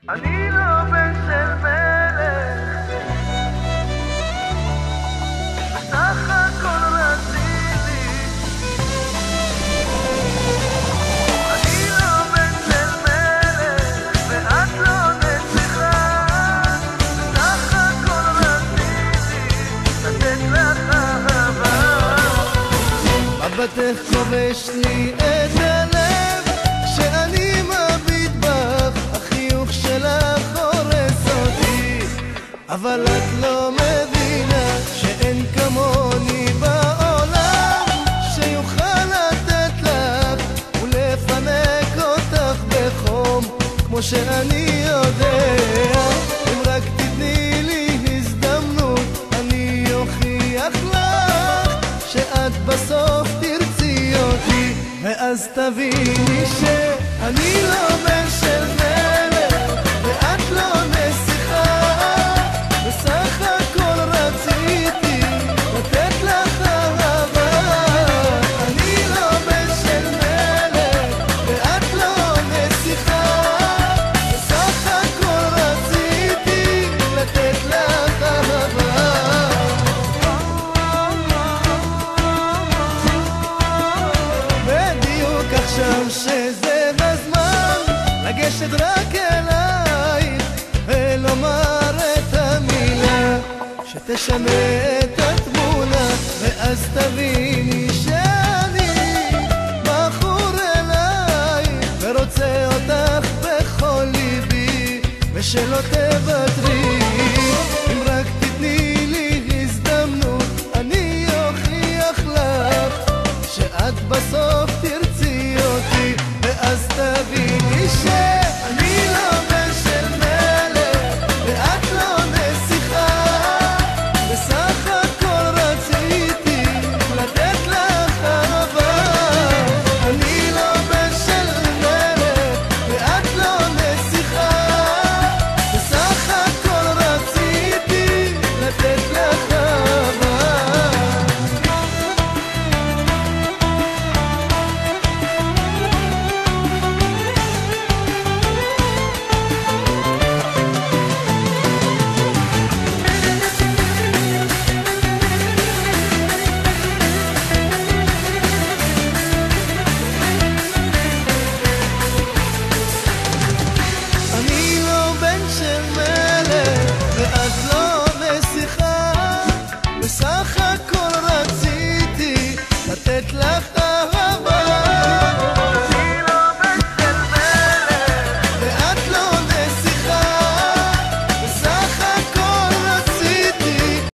אני לא בן של מלך, בסך הכל רציתי. אני לא בן של מלך, ואת לא נצחה, בסך הכל רציתי לתת לך אהבה. מבטך כובש לי את הלב, שאני מביט בך, החיוך שלך הורס אותי. אבל את לא מבינה שאין כמוני בעולם שיוכל לתת לך ולפנק אותך בחום כמו שאני יודע. אם רק תתני לי הזדמנות, אני אוכיח לך שאת בסוף תרצי אותי, ואז תביני שאני לא בן של מלך ואת לא נסיכה, בסך הכל רציתי לתת לך אהבה. אני לא בן של מלך ואת לא נסיכה, בסך הכל רציתי לתת לך אהבה. בדיוק עכשיו שזה בזמן לגשת רק אלייך ולומר את המילה שתשנה את התמונה, ואז תביני שאני בחור אלייך ורוצה אותך בכל ליבי ושלא תוותרי.